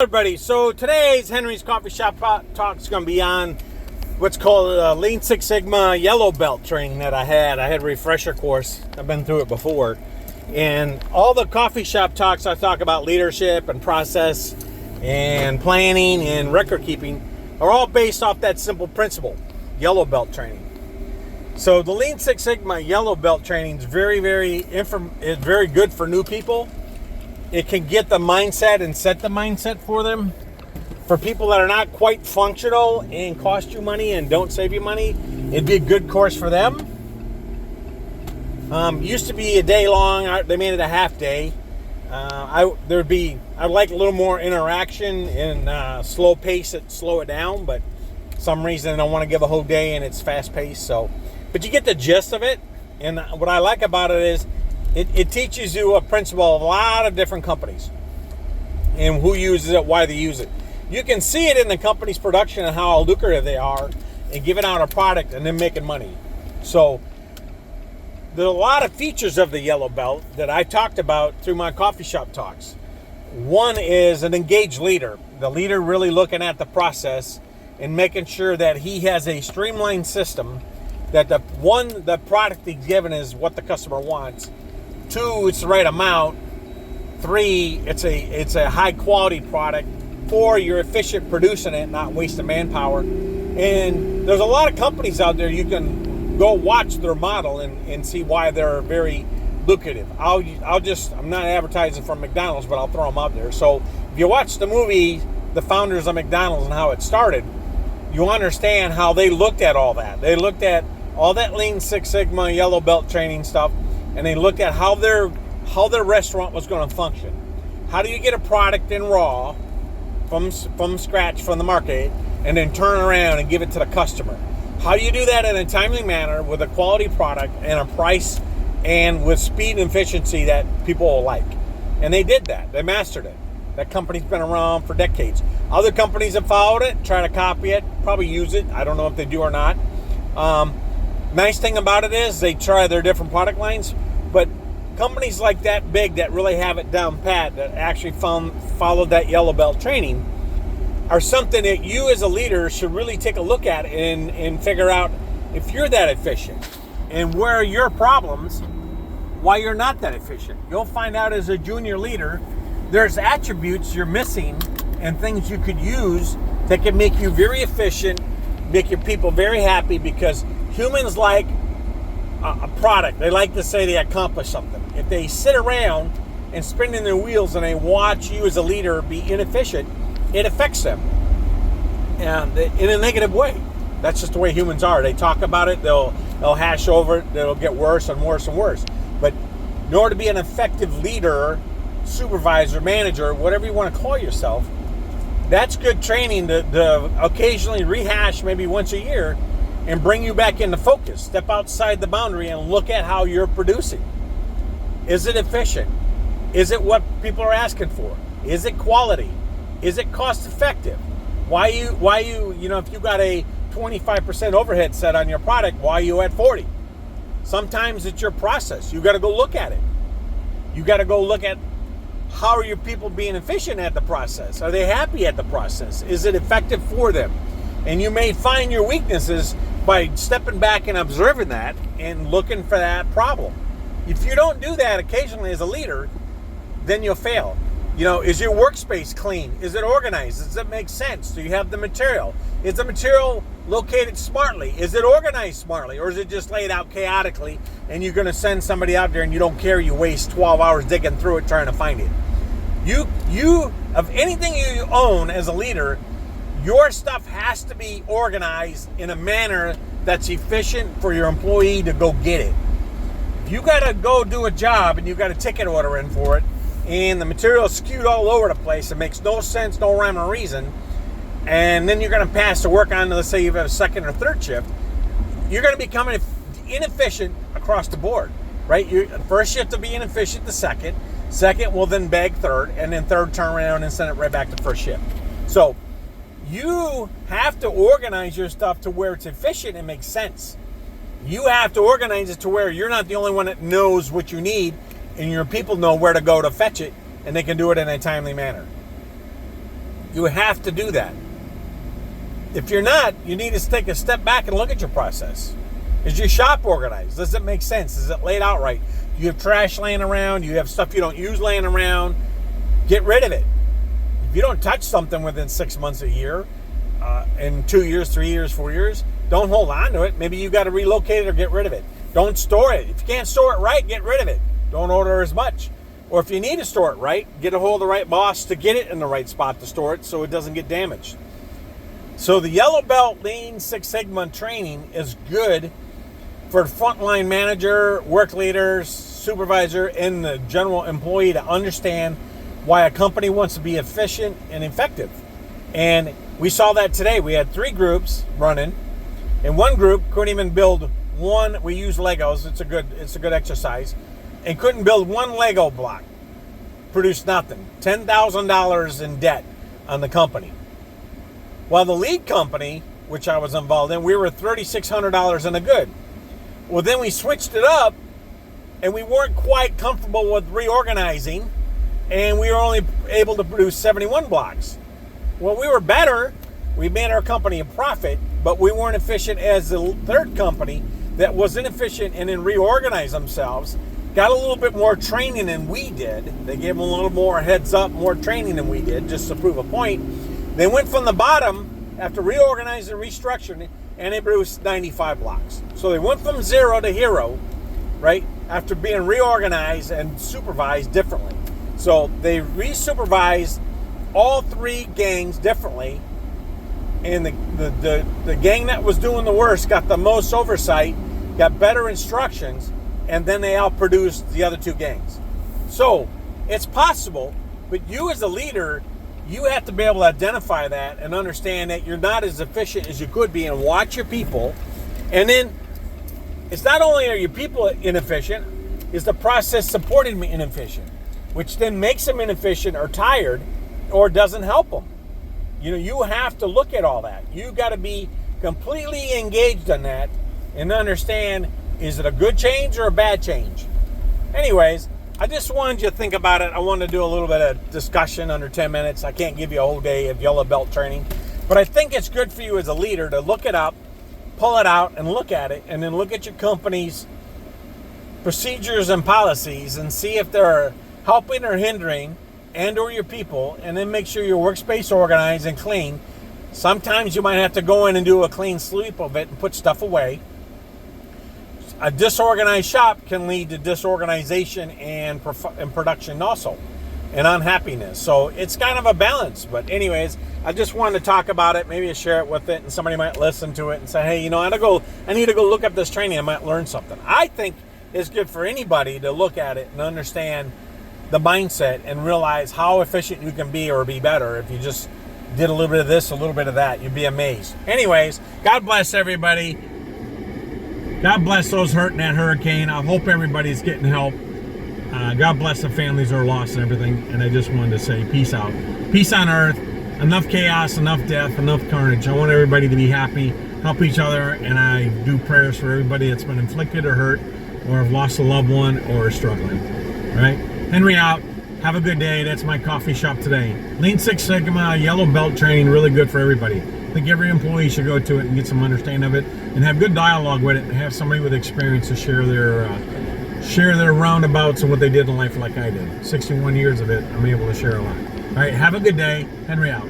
Everybody, so today's Henry's Coffee Shop Talk is going to be on what's called a Lean Six Sigma Yellow Belt training that I had a refresher course. I've been through it before, and all the coffee shop talks I talk about leadership and process and planning and record keeping are all based off that simple principle, Yellow Belt training. So the Lean Six Sigma Yellow Belt training is very good for new people. It can get the mindset and set the mindset for them. For people that are not quite functional and cost you money and don't save you money, it'd be a good course for them. Used to be a day long. They made it a half day. I'd like a little more interaction and slow pace it, slow it down. But for some reason I don't want to give a whole day and it's fast paced. But you get the gist of it. And what I like about it is it teaches you a principle of a lot of different companies and who uses it, why they use it. You can see it in the company's production and how lucrative they are in giving out a product and then making money. So there are a lot of features of the Yellow Belt that I talked about through my coffee shop talks. One is an engaged leader. The leader really looking at the process and making sure that he has a streamlined system, that the product he's given is what the customer wants. 2, it's the right amount. 3, it's a high quality product. 4, you're efficient producing it, not wasting manpower. And there's a lot of companies out there you can go watch their model and see why they're very lucrative. I'm not advertising for McDonald's, but I'll throw them out there. So if you watch the movie, The Founders of McDonald's and how it started, you understand how they looked at all that. They looked at all that Lean Six Sigma Yellow Belt training stuff, and they looked at how their restaurant was going to function. How do you get a product in raw from scratch from the market and then turn around and give it to the customer? How do you do that in a timely manner with a quality product and a price and with speed and efficiency that people will like? And they did that. They mastered it. That company's been around for decades. Other companies have followed it, try to copy it, probably use it. I don't know if they do or not. Nice thing about it is they try their different product lines, but companies like that big that really have it down pat, that actually followed that Yellow Belt training, are something that you as a leader should really take a look at and figure out if you're that efficient and where are your problems, why you're not that efficient. You'll find out as a junior leader, there's attributes you're missing and things you could use that can make you very efficient, make your people very happy, because humans like a product. They like to say they accomplished something. If they sit around and spinning their wheels and they watch you as a leader be inefficient, it affects them and in a negative way. That's just the way humans are. They talk about it, they'll hash over it, it'll get worse and worse and worse. But in order to be an effective leader, supervisor, manager, whatever you want to call yourself, that's good training to occasionally rehash maybe once a year and bring you back into focus. Step outside the boundary and look at how you're producing. Is it efficient? Is it what people are asking for? Is it quality? Is it cost effective? Why you if you got a 25% overhead set on your product, why are you at 40? Sometimes it's your process. You got to go look at it. You got to go look at how are your people being efficient at the process? Are they happy at the process? Is it effective for them? And you may find your weaknesses by stepping back and observing that and looking for that problem. If you don't do that occasionally as a leader, then you'll fail. Is your workspace clean? Is it organized? Does it make sense? Do you have the material? Is the material located smartly? Is it organized smartly? Or is it just laid out chaotically and you're going to send somebody out there and you don't care, you waste 12 hours digging through it trying to find it? You of anything you own as a leader, your stuff has to be organized in a manner that's efficient for your employee to go get it. If you got to go do a job and you got a ticket order in for it and the material is skewed all over the place, it makes no sense, no rhyme or reason, and then you're going to pass the work on to, let's say you have a second or third shift, you're going to become inefficient across the board, right? First shift will be inefficient, the second will then beg third, and then third turn around and send it right back to first shift. So you have to organize your stuff to where it's efficient and makes sense. You have to organize it to where you're not the only one that knows what you need and your people know where to go to fetch it, and they can do it in a timely manner. You have to do that. If you're not, you need to take a step back and look at your process. Is your shop organized? Does it make sense? Is it laid out right? Do you have trash laying around? Do you have stuff you don't use laying around? Get rid of it. If you don't touch something within 6 months, a year, in 2 years, 3 years, 4 years, don't hold on to it. Maybe you got to relocate it or get rid of it. Don't store it. If you can't store it right, get rid of it. Don't order as much. Or if you need to store it right, get a hold of the right boss to get it in the right spot to store it so it doesn't get damaged. So the Yellow Belt Lean Six Sigma training is good for the frontline manager, work leaders, supervisor, and the general employee to understand why a company wants to be efficient and effective. And we saw that today. We had 3 groups running. In one group, couldn't even build one. We use Legos. It's a good exercise. And couldn't build one Lego block. Produced nothing. $10,000 in debt on the company. While the lead company, which I was involved in, we were $3,600 in the good. Well, then we switched it up, and we weren't quite comfortable with reorganizing, and we were only able to produce 71 blocks. Well, we were better. We made our company a profit, but we weren't efficient as the third company that was inefficient and then reorganized themselves. Got a little bit more training than we did. They gave them a little more heads up, more training than we did, just to prove a point. They went from the bottom after reorganizing and restructuring, and they produced 95 blocks. So they went from 0 to hero, right, after being reorganized and supervised differently. So they re-supervised all 3 gangs differently, and the gang that was doing the worst got the most oversight, got better instructions, and then they outproduced the other 2 gangs. So it's possible, but you as a leader, you have to be able to identify that and understand that you're not as efficient as you could be, and watch your people. And then it's not only are your people inefficient, is the process supporting me inefficient, which then makes them inefficient or tired or doesn't help them. You know, you have to look at all that. You got to be completely engaged in that and understand, is it a good change or a bad change? Anyways, I just wanted you to think about it. I wanted to do a little bit of discussion under 10 minutes. I can't give you a whole day of Yellow Belt training, but I think it's good for you as a leader to look it up, pull it out and look at it, and then look at your company's procedures and policies and see if they're helping or hindering and or your people, and then make sure your workspace organized and clean. Sometimes you might have to go in and do a clean sweep of it and put stuff away. A disorganized shop can lead to disorganization and production also, and unhappiness. So it's kind of a balance. But anyways, I just wanted to talk about it, maybe share it with it, and somebody might listen to it and say, hey, you know, I need to go look up this training. I might learn something. I think it's good for anybody to look at it and understand the mindset and realize how efficient you can be or be better if you just did a little bit of this, a little bit of that. You'd be amazed. Anyways, God bless everybody. God bless those hurt in that hurricane. I hope everybody's getting help. God bless the families that are lost and everything. And I just wanted to say peace out. Peace on earth. Enough chaos, enough death, enough carnage. I want everybody to be happy, help each other, and I do prayers for everybody that's been inflicted or hurt or have lost a loved one or is struggling. All right? Henry out. Have a good day. That's my coffee shop today. Lean Six Sigma, Yellow Belt training, really good for everybody. I think every employee should go to it and get some understanding of it and have good dialogue with it and have somebody with experience to share their roundabouts and what they did in life like I did. 61 years of it, I'm able to share a lot. All right, have a good day. Henry out.